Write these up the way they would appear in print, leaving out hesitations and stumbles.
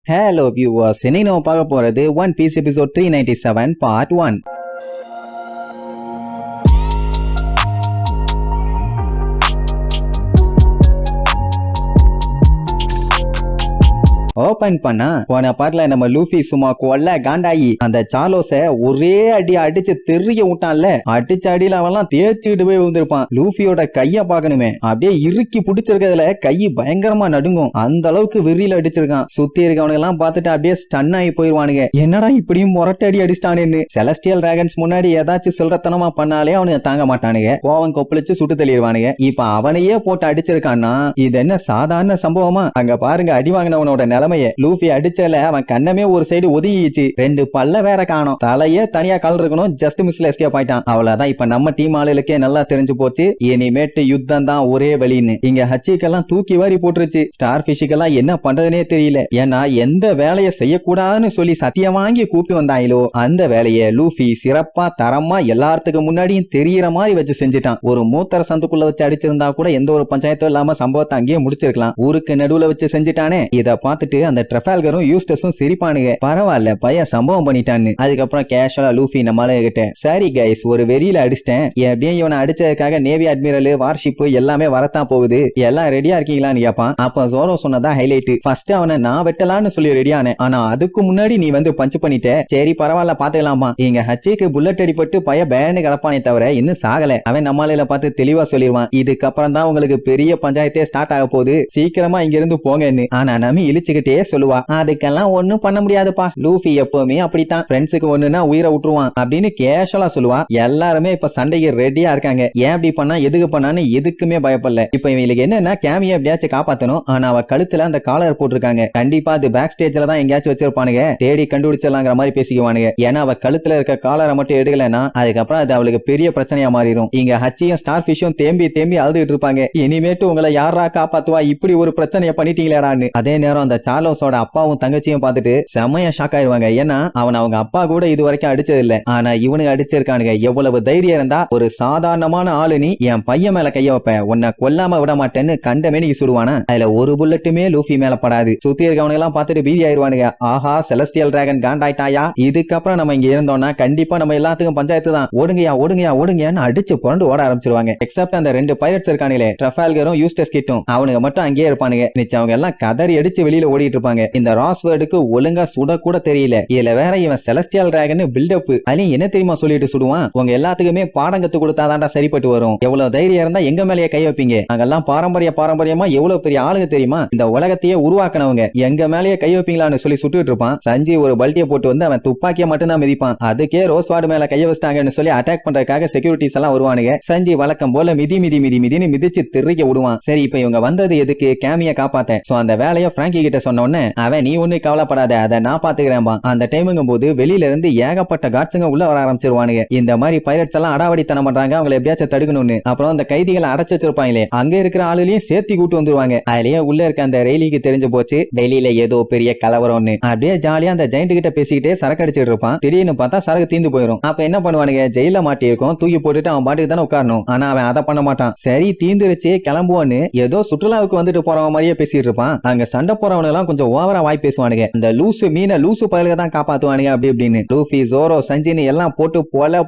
Hello viewers, இன்னைக்கு நம்ம பார்க்க போறது One Piece episode 397 part 1. Open பண்ணா போன பாட்டுல நம்ம லூஃபி சும்மா கொல்ல காண்டாயி அந்த சார்லோஸ ஒரே அடி அடிச்சு தெரிய விட்டான்ல. அடிச்ச அடியில அவன்லாம் தேய்ச்சிட்டு போய் விழுந்திருப்பான். லூஃபியோட கைய பாக்கணுமே, அப்படியே இறுக்கி பிடிச்சிருக்கிறதுல கை பயங்கரமா நடுங்கும். அந்த அளவுக்கு வெறியில அடிச்சிருக்கான். சுத்தி இருக்கவனுங்க எல்லாம் பார்த்துட்டு அப்படியே ஸ்டன் ஆகி போயிருவானுங்க. என்னடா இப்படியும் முரட்டை அடி அடிச்சிட்டானு. செலஸ்டியல் டிராகன்ஸ் முன்னாடி ஏதாச்சும் சில்லறத்தனமா பண்ணாலே அவனுங்க தாங்க மாட்டானுங்க. கோவம் கொப்பளிச்சு சுட்டு தள்ளிடுவானுங்க. இப்ப அவனையே போட்டு அடிச்சிருக்கான்னா இது என்ன சாதாரண சம்பவமா? அங்க பாருங்க அடி வாங்கினவனோட லூஃபி அடிச்சல அவன் கண்ணமே ஒரு சைடு ஒதுங்கிச்சு. ரெண்டு பல்ல வேற காணோம். தலையே தனியா கல் இருக்கணும். ஜஸ்ட் மிஸ்ல எஸ்கேப் ஆயிட்டான். அவ்வளவுதான். இப்ப நம்ம டீம் ஆளுக்கே நல்லா தெரிஞ்சு போச்சு, இனிமேட்டு யுத்தம் தான் ஒரே வழின்னு. இங்க ஹச்சிக்கெல்லாம் தூக்கி வாரி போட்டுருச்சு. ஸ்டார் பிஷுக்கெல்லாம் என்ன பண்றதுனே தெரியல. ஏன்னா எந்த வேலையை செய்யக்கூடாதுன்னு சொல்லி சத்தியம் வாங்கி கூப்பிட்டு வந்தாங்களோ அந்த வேலையை லூஃபி சிறப்பா தரமா எல்லாத்துக்கு முன்னாடியும் தெரியற மாதிரி வச்சு செஞ்சுட்டான். ஒரு மூத்தர சந்துக்குள்ள வச்சு அடிச்சிருந்தா கூட எந்த ஒரு பஞ்சாயத்தும் இல்லாம சம்பவத்தை அங்கேயே முடிச்சிருக்கலாம். ஊருக்கு நடுவுல வச்சு செஞ்சுட்டானே. இத பார்த்துட்டு அந்த ட்ரெஃபால்கரும் யூஸ்டஸும் சிரிப்பானுங்க. பரவாயில்ல பையன் சம்பவம் பண்ணிட்டான்னு. அதுக்கப்புறம் கேஷுவலா லூஃபி நம்மள கிட்ட, சரி கைஸ் ஒரு வெறியில அடிச்சிட்டேன், எப்படியும் இவனை அடிச்சதுக்காக நேவி அட்மிரல் வார்ஷிப் எல்லாமே வரத்தான் போகுது, எல்லாம் ரெடியா இருக்கீங்களான்னு கேட்பான். அப்ப ஜோரோ சொன்னதா ஹைலைட். ஃபர்ஸ்ட் அவனை நான் வெட்டலான்னு சொல்லி ரெடியானேன், ஆனா அதுக்கு முன்னாடி நீ வந்து பஞ்ச் பண்ணிட்ட. சரி பரவாயில்ல பாத்துக்கலாமா. இங்க ஹச்சிக்கு புல்லட் அடிபட்டு பய பேனு கிடப்பானே தவிர இன்னும் சாகல. அவன் நம்மளால பார்த்து தெளிவா சொல்லிடுவான், இதுக்கப்புறம் தான் உங்களுக்கு பெரிய பஞ்சாயத்தே ஸ்டார்ட் ஆக போகுது, சீக்கிரமா இங்க இருந்து போங்கன்னு. ஆனா நம்ம இழிச்சுக்கிட்டே சொல்லுவா, அதுக்கெல்லாம் ஒண்ணும் பண்ண முடியாதுப்பா, லூஃபி எப்பவுமே அப்படித்தான், ஃப்ரெண்ட்ஸுக்கு ஒண்ணுனா உயிரை விட்டுருவான் அப்படின்னு கேஷுவலா சொல்லுவா. எல்லாருமே இப்ப சண்டைக்கு ரெடியா இருக்காங்க. ஏன் அப்படி பண்ணா எதுக்கு பண்ணான்னு எதுக்குமே பயப்படல. இப்ப இவங்களுக்கு என்னன்னா கேமியா எப்படியாச்சும் காப்பாத்தணும். ஆனா அவ கழுத்துல அந்த காலர் போட்டிருக்காங்க. கண்டிப்பா அது பேக் ஸ்டேஜ்ல தான் எங்கேயாச்சும் வச்சிருப்பானுங்க, தேடி கண்டுபிடிச்சிடலாங்கிற மாதிரி பேசிக்குவானுங்க. ஏன்னா அவ கழுத்துல இருக்க காலரை மட்டும் எடுக்கலன்னா அதுக்கப்புறம் அது அவளுக்கு பெரிய பிரச்சனையா மாறிடும். இங்க ஹச்சியும் ஸ்டார் பிஷும் தேம்பி தேம்பி அழுதுட்டு இருப்பாங்க. இனிமேட்டு உங்களை யாரா காப்பாத்துவா, இப்படி ஒரு பிரச்சனையை பண்ணிட்டீங்களேடான்னு. அதே நேரம் அந்த சார்லோஸோட அப்பாவும் தங்கச்சியும் பார்த்துட்டு செமையா ஷாக் ஆயிருவாங்க. ஏன்னா அவன் அவங்க அப்பா கூட இது வரைக்கும் அடிச்சது இல்ல, ஆனா இவனுக்கு அடிச்சிருக்கானுங்க. எவ்வளவு தைரியம் இருந்தா ஒரு சாதாரணமான ஆளு நீ என் பையன் மேல கைய வைப்ப, உன்னை கொல்லாம விட மாட்டேன்னு கண்ட மேனிக்கு சுடுவானா. அதுல ஒரு புல்லட்டுமே லூஃபி மேல படாது. சுத்தி இருக்கவனுங்க எல்லாம் பார்த்துட்டு பீதி ஆயிருவானுங்க. ஆஹா செலஸ்டியல் டிராகன் காண்டாயிட்டாயா, இதுக்கப்புறம் நம்ம இங்க இருந்தோம்னா கண்டிப்பா நம்ம எல்லாத்துக்கும் பஞ்சாயத்து தான், ஓடுங்கயா ஓடுங்கயா ஓடுங்கன்னு அடிச்சு புரண்டு ஓட ஆரம்பிச்சிருவாங்க. எக்ஸப்ட் அந்த ரெண்டு பைரட்ஸ் இருக்கானுங்களே, ட்ரெஃபால்கரும் யூஸ்டஸ் கிட்டும், அவனுங்க மட்டும் அங்கேயே இருப்பானுங்க. மிச்சம் அவங்க எல்லாம் கதறி அடிச்சு வெளியில ஓடிட்டு இருப்பாங்க. இந்த ராஸ்வர்டுக்கு ஒழுங்கா சுட கூட தெரியல. இதுல வேற இவன் செலஸ்டியல் டிராகன் பில்டப். அதுலயும் என்ன தெரியுமா சொல்லிட்டு சுடுவான், உங்க எல்லாத்துக்குமே பாடங்கத்து கொடுத்தாதான்டா சரிப்பட்டு வரும், எவ்வளவு தைரியம் இருந்தா எங்க மேலேயே கை வைப்பீங்க, அங்கெல்லாம் பாரம்பரியமா எவ்வளவு பெரிய ஆளுங்க தெரியுமா, இந்த உலகத்தையே உருவாக்கினவங்க, எங்க மேலேயே கை வைப்பீங்களான்னு சொல்லி சுட்டுட்டு இருப்பான். சஞ்சி ஒரு பல்ட்டியை போட்டு வந்து அவன் துப்பாக்கிய மட்டும் தான் மிதிப்பான். அதுக்கே ரோஸ்வார்டு மேல கைய வச்சிட்டாங்கன்னு சொல்லி அட்டாக் பண்றதுக்காக செக்யூரிட்டிஸ் எல்லாம் வருவானுங்க. சஞ்சி வழக்கம் போல மிதின்னு மிதிச்சு தெறிக்க விடுவான். சரி இப்ப இவங்க வந்தது எதுக்கு, கேமிய காப்பாத்த. சோ அந்த வேலையை பிராங்கி கிட்ட சொன்ன உடனே அவன், நீ ஒண்ணு கவலைப்படாத, அதை நான் பாத்துக்கிறேன்பா. அந்த டைமுங்கும் போது வெளியில இருந்து ஏகப்பட்ட காட்சுங்க உள்ள வர ஆரம்பிச்சிருவானுங்க. இந்த மாதிரி பைரட்ஸ் எல்லாம் அடாவடித்தனம் பண்றாங்க, அவங்களை எப்படியாச்சும் தடுக்கணும்னு. அப்புறம் அந்த கைதிகளை அடைச்சு வச்சிருப்பாங்களே, அங்க இருக்கிற ஆளுலையும் சேர்த்தி கூட்டு வந்துருவாங்க. அதுலயே உள்ள இருக்க அந்த ரெய்லிக்கு தெரிஞ்சு போச்சு வெளியில ஏதோ பெரிய கலவரம்னு. அப்படியே ஜாலியா அந்த ஜெயிண்ட் கிட்ட பேசிக்கிட்டே சரக்கு அடிச்சிட்டு இருப்பான். திடீர்னு பார்த்தா சரக்கு தீந்து போயிடும். அப்ப என்ன பண்ணுவானுங்க, ஜெயில மாட்டி இருக்கும், தூக்கி போட்டுட்டு அவன் பாட்டுக்கு தானே உட்காரணும். ஆனா அவன் அதை பண்ண மாட்டான். சரி தீந்துருச்சு கிளம்புவான்னு ஏதோ சுற்றுலாவுக்கு வந்துட்டு போறவன் மாதிரியே பேசிட்டு இருப்பான். அங்க சண்டை போறவங்க எல்லாம் கொஞ்சம் ஓவரா வாய் பேசுவானுங்க. இந்த லூசு மீனை லூசு பயலுக தான் காப்பாத்துவானுங்க அப்படி இப்படின்னு. லூஃபி ஜோரோ சஞ்சினி எல்லாம் போட்டு பொல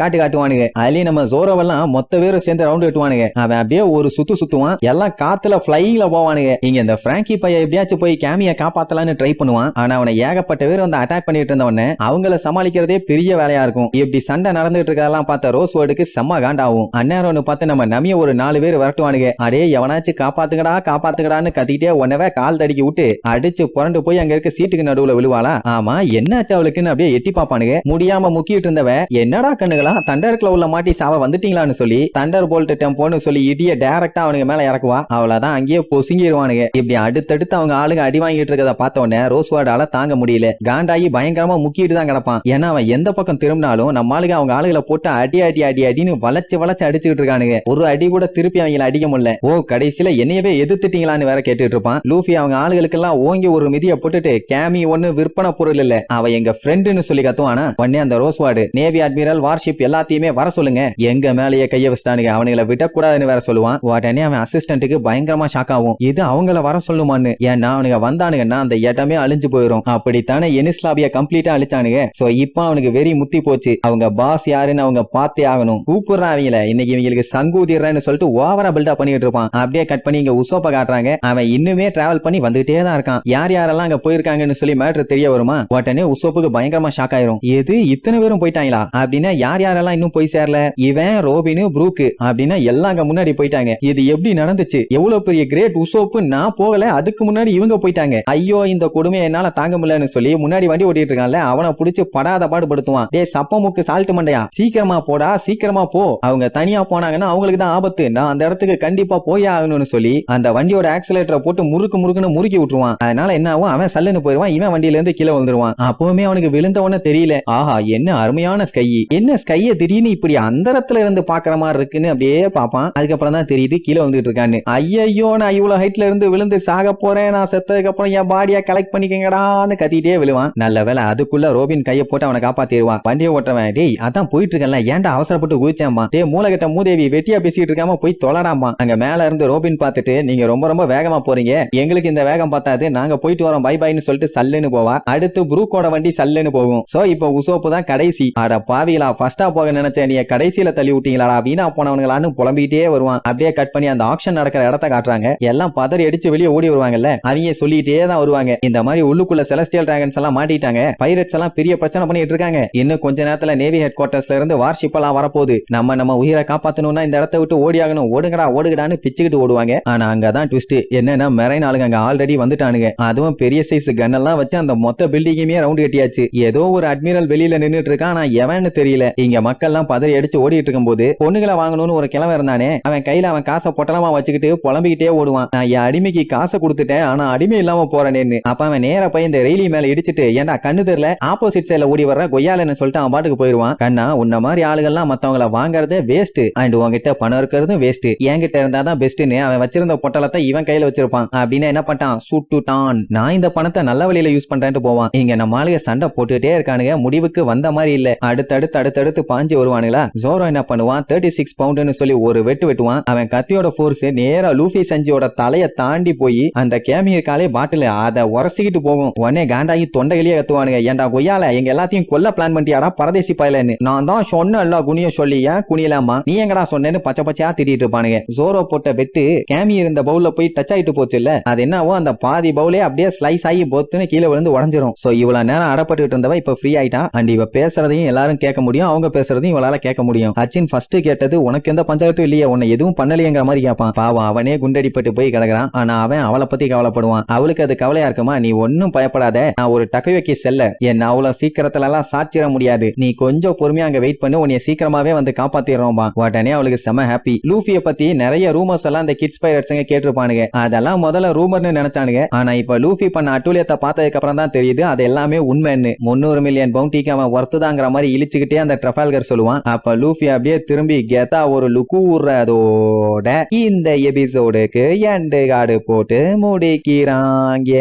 காட்டுவானுங்க. அதுலயும் நம்ம ஜோரோவெல்லாம் மொத்த பேரும் சேர்ந்து ரவுண்ட் கட்டுவானுங்க. அவன் அப்படியே ஒரு சுத்துவான். எல்லாம் காத்துல பிளைங்ல போவானுங்க. இங்க இந்த பிராங்கி பைய எப்படியாச்சும் போய் கேமிய காப்பாத்தலான்னு ட்ரை பண்ணுவான். ஆனா அவனை ஏகப்பட்ட பேர் வந்து அட்டாக் பண்ணிட்டு இருந்தவன அவங்கள சமாளிக்கிறதே பெரிய வேலையா இருக்கும். இப்படி சண்டை நடந்துட்டு இருக்கதெல்லாம் பார்த்த ரோஸ்வர்டுக்கு செம்ம காண்டாவும். அந்நேரம்னு பார்த்து நம்ம நமிய ஒரு 4 பேர் விரட்டுவானுங்க. அடே எவனாச்சும் காப்பாத்துங்கடான்னு கத்திட்டே உடனே கால் தடிக்கி விட்டு அடிச்சு புரண்டு போய் அங்க இருக்க சீட்டுக்கு நடுவுல விழுவாளா. ஆமா என்னாச்சு அவளுக்குன்னு அப்படியே எட்டி பாப்பானுங்க. முடியாம முக்கிட்டு இருந்தவ, என்னடா கண்ணுகளா தண்டர் கிளவுல மாட்டி சாவ வந்துட்டீங்களான்னு சொல்லி தண்டர் போல்ட் டெம்போன்னு சொல்லி இடிய டைரக்டா அவனுக்கு மேல இறக்குவா. அவளதான் அங்கேயே பொசுங்கிடுவானுங்க. இப்படி அடுத்தடுத்து அவங்க ஆளுங்க அடி வாங்கிட்டு இருக்கத பார்த்த உடனே ரோஸ்வார்டால தாங்க முடியல. காண்டாயி பயங்கரமா முக்கிட்டு தான் கிடப்பான். ஏன்னா அவன் எந்த பக்கம் திரும்பினாலும் நம்ம ஆளுங்க அவங்க ஆளுகளை போட்டு அடின்னு வளைச்சு அடிச்சுட்டு இருக்கானுங்க. ஒரு அடி கூட திருப்பி அவங்களை அடிக்க முடியல. ஓ கடைசியில என்னையவே எதிர்த்துட்டீங்களான்னு வேற கேட்டுட்டு இருப்பான். லூஃபி அவங்க ஆளுகளுக்கெல்லாம் ஓங்கி ஒரு மிதியை போட்டுட்டு கேமி ஒண்ணு விற்பனை பொருள் இல்ல, அவ எங்க ஃப்ரெண்டுன்னு சொல்லி கத்துவானா. உடனே அந்த ரோஸ்வார்டு நேவி அட்மிரல் வார்ஷிப் எல்லாத்தையுமே வர சொல்லுங்க, எங்க மேலேயே கைய வச்சிட்டானுங்க, அவனுங்களை விடக்கூடாதுன்னு வேற சொல்லுவான். உடனே அவன் அசிஸ்டன்ட்டுக்கு பயங்கரமா ஷாக் ஆகும், இது அவங்கள வர சொல்லுமான்னு. ஏன்னா அவனுங்க வந்தானுங்கன்னா அந்த இடமே அழிஞ்சு போயிடும். அப்படித்தானே எனிஸ்லாபிய கம்ப்ளீட்டா அழிச்சானுங்க. சோ இப்போ அவனுக்கு வெறி முத்தி போச்சு, அவங்க பாஸ் யாருன்னு அவங்க பார்த்தே ஆகணும். கூப்பிடுறா அவங்கள, இன்னைக்கு இவங்களுக்கு சங்கூதிடுறேன்னு சொல்லிட்டு ஓவரா பில்டப் பண்ணிட்டு இருப்பான். அப்படியே கட் பண்ணி இங்க உசோப்ப காட்டுறாங்க. அவன் இன்னுமே டிராவல் பண்ணி வந்துட்டே தான் இருக்கான். யார் யாரெல்லாம் அங்க போயிருக்காங்கன்னு சொல்லி மேட்ரு தெரிய வருமா. உடனே உசோப்புக்கு பயங்கரமா ஷாக் ஆயிரும், எது இத்தனை பேரும் போயிட்டாங்களா அப்படின்னா யார் யாரெல்லாம் இன்னும் போய் சேரல, இவன் ரோபின் ப்ரூக் அப்படின்னா எல்லாம் அங்க முன்னாடி போயிட்டாங்க. இது எப்படி நடந்துச்சு, எவ்வளவு பெரிய கிரேட் உசோப்பு, நான் போகல அதுக்கு முன்னாடி இவங்க போயிட்டாங்க. ஐயோ இந்த கொடுமையை என்னால தாங்க முடியலன்னு சொல்லி முன்னாடி வண்டி ஓட்டிட்டு இருக்கான்ல, அவனை புடிச்சு படாத பாடுபடுத்துவான். டே சப்பமுக்கு சால்ட் மண்டையா, சீக்கிரமா போடா சீக்கிரமா போ, அவங்க தனியா போனாங்கன்னா அவங்களுக்கு தான் ஆபத்து, நான் அந்த இடத்துக்கு கண்டிப்பா போய் ஆகணும்னு சொல்லி அந்த வண்டியோட ஆக்சிலேட்டரை போட்டு முறுக்குன்னு முறுக்கி விட்டுருவான். அதனால என்ன ஆகும், அவன் சல்லுன்னு போயிருவான், இவன் வண்டியில இருந்து கீழே வந்துருவான். அப்பவுமே அவனுக்கு விழுந்தவன தெரியல, ஆஹா என்ன அருமையான ஸ்கை, என்ன ஸ்கைய திடீர்னு இப்படி அந்தரத்துல இருந்து பாக்குற மாதிரி இருக்குன்னு அப்படியே பாப்பான். அதுக்கப்புறம் தான் தெரியுது கீழே வந்துட்டு இருக்கான்னு. ஐயோ நான் இவ்வளவு ஹைட்ல இருந்து விழுந்து சாக போறேன், நான் செத்ததுக்கு அப்புறம் என் பாடியா கலெக்ட் பண்ணிக்கங்கடான்னு கத்திட்டே விழுவான். நல்ல வேலை அதுக்குள்ள ரோபின் கையை போட்டு அவனை காப்பாத்திடுவான். வண்டியை ஓட்டுறவன், டேய் அதான் போயிட்டு இருக்கல, ஏன்டா அவசரப்பட்டு குதிச்சாமா, டே மூலகட்ட மூதேவி வெட்டியா பேசிட்டு இருக்காம போய் தொலைடாமா. அங்க மேல இருந்து ரோபின் பார்த்துட்டு, நீங்க ரொம்ப வேகமா போறீங்க, எங்களுக்கு இந்த வேகம் பார்த்தாது, நாங்க போயிட்டு வரோம் பை பைன்னு சொல்லிட்டு சல்லுன்னு போவா. அடுத்து ப்ரூக்கோட வண்டி சல்லுன்னு போகும். சோ இப்போ உசோப்பு தான் கடைசி. அட பாவிகளா, ஃபர்ஸ்டா போக நினைச்ச நீ கடைசியில தள்ளி விட்டீங்களா, வீணா போனவங்களான்னு புலம்பிட்டே வருவான். அப்படியே கட் பண்ணி அந்த ஆக்ஷன் நடக்கிற இடத்த காட்டுறாங்க. எல்லாம் பதறி அடிச்சு வெளியே ஓடி வருவாங்கல்ல, அவங்க சொல்லிட்டே தான் வருவாங்க, இந்த மாதிரி உள்ளுக்குள்ள செலஸ்டியல் டிராகன்ஸ் எல்லாம் மாட்டிட்டாங்க, பைரட்ஸ் எல்லாம் பெரிய பிரச்சனை பண்ணிட்டு இருக்காங்க, இன்னும் கொஞ்ச நேரத்துல நேவி ஹெட் குவார்டர்ஸ்ல இருந்து வார்ஷிப் எல்லாம் வரப்போகுது, நம்ம உயிரை காப்பாத்தணும்னா இந்த இடத்த விட்டு ஓடி ஆகணும், ஓடுங்கடான்னு பிச்சுக்கிட்டு ஓடுவாங்க. ஆனா அங்கதான் ட்விஸ்ட் என்னன்னா, மெரைன் ஆளுங்க அங்க ஆல்ரெடி வந்துட்டானுங்க. அதுவும் பெரிய சைஸ் கன் எல்லாம் வச்சு அந்த மொத்த பில்டிங்குமே ரவுண்ட் கட்டியாச்சு. ஏதோ ஒரு அட்மிரல் வெளியில நின்னுட்டு இருக்கான், ஆனா எவன்னு தெரியல. இங்க மக்கள் எல்லாம் பதறி அடிச்சு ஓடிட்டு இருக்கும் போது பொண்ணுகளை வாங்கணும்னு ஒரு கிழமை இருந்தானே, அவன் கையில அவன் காசை பொட்டலமா வச்சுக்கிட்டு புலம்பிக்கிட்டே ஓடுவான், நான் என் அடிமைக்கு காசை கொடுத்துட்டேன் ஆனா அடிமை இல்லாம போறேன்னு. அப்ப அவன் நேர போய் இந்த ரெயிலி மேல இடிச்சிட்டு, ஏன்டா கண்ணு தெரியல, ஆப்போசிட் சைட்ல ஓடி வர்ற கொய்யாலன்னு சொல்லிட்டு அவன் பாட்டுக்கு போயிருவான். கண்ணா உன்ன மாதிரி ஆளுகள்லாம் மத்தவங்கள வாங்கறதே வேஸ்ட், அண்ட் உங்ககிட்ட பணம் இருக்கிறதும் வேஸ்ட், என்கிட்ட இருந்தாதான் பெஸ்ட்னு அவன் வச்சிருந்த பொட்டலத்தை இவன் கையில வச்சிருப்பான். அப்படின்னு என்ன பண்ணிட்டான், சுட்டுட்டான். நான் இந்த பணத்தை நல்ல வழியில யூஸ் பண்றேன்ட்டு போவான். இங்க நம்ம ஆளுக சண்டை போட்டுட்டே இருக்கானுங்க, முடிவுக்கு வந்த மாதிரி இல்ல, அடுத்தடுத்து பாஞ்சு வருவானுங்களா. ஜோரோ என்ன பண்ணுவான், 36 பவுண்டுன்னு சொல்லி ஒரு வெட்டுவான். அவன் கத்தியோட போர்ஸ் நேரா லூஃபி சஞ்சியோட தலைய தாண்டி போய் அந்த கேமியர் காலே பாட்டில் அதை உரசிக்கிட்டு போகும். உடனே காண்டாகி தொண்டையிலேயே கத்துவானுங்க, ஏன்டா கொய்யால எங்க எல்லாத்தையும் கொல்ல பிளான் பண்ணியாடா பரதேசி பயலன்னு. நான் தான் சொன்ன எல்லா குனியும் சொல்லி ஏன் குனியலாமா, நீ எங்கடா சொன்னேன்னு பச்சையா திட்டிட்டு இருப்பானுங்க. ஜோரோ போட்ட வெட்டு கேமி இருந்த பவுல்ல போய் டச் ஆயிட்டு போச்சு இல்ல, அது என்னவோ அந்த பாதி பவுலே அப்படியே ஸ்லைஸ் ஆகி போத்துன்னு கீழே விழுந்து உடஞ்சிரும். சோ இவ்வளவு நேரம் அடப்பட்டு இருந்தவ இப்ப ஃப்ரீ ஆயிட்டா. அண்ட் இவ பேசுறதையும் எல்லாரும் கேட்க முடியும், அவங்க பேசுறதையும் இவளால கேட்க முடியும். அச்சின் ஃபர்ஸ்ட் கேட்டது, உனக்கு எந்த பஞ்சாயத்தும் இல்லையே, உன்னை எதுவும் பண்ணலையேங்கிற மாதிரி கேட்பான். பாவம் அவனே குண்டடிப்பட்டு போய் கிடக்குறான். ஆனா அவன் அவளை பத்தி கவலைப்படுவான். அவளுக்கு அது கவலையா இருக்குமா, நீ ஒன்னும் பயப்படாத, நான் ஒரு டக்கையோக்கி செல்ல, என்ன அவ்வளவு சீக்கிரத்துல எல்லாம் சாச்சிட முடியாது, நீ கொஞ்சம் பொறுமையா அங்க வெயிட் பண்ணு, உன்னை சீக்கிரமாவே வந்து காப்பாத்திடுறோம்பா. உடனே அவளுக்கு செம ஹாப்பி. லூஃபிய பத்தி நிறைய ரூமர்ஸ் எல்லாம் இந்த கிட்ஸ் பைரட்ஸ்ங்க கேட்டிருப்பானுங்க, அதெல்லாம் முதல்ல ரூமர்னு நினைச்சானுங்க. ஆனா இப்ப லூஃபி பண்ண அட்டூழியத்தை பார்த்ததுக்கு அப்புறம் தான் தெரியுது அது எல்லாமே உண்மைன்னு. 300 மில்லியன் பவுண்டிக்கு அவன் ஒர்த்துதாங்கிற மாதிரி இழிச்சுக்கிட்டே அந்த ட்ரஃபால்கர் சொல்லுவான். அப்ப லூஃபி அப்படியே திரும்பி கெத்தா ஒரு லுக்கூறதோட இந்த எபிசோடுக்கு எண்டு கார்டு போட்டு முடிக்கிறாங்க.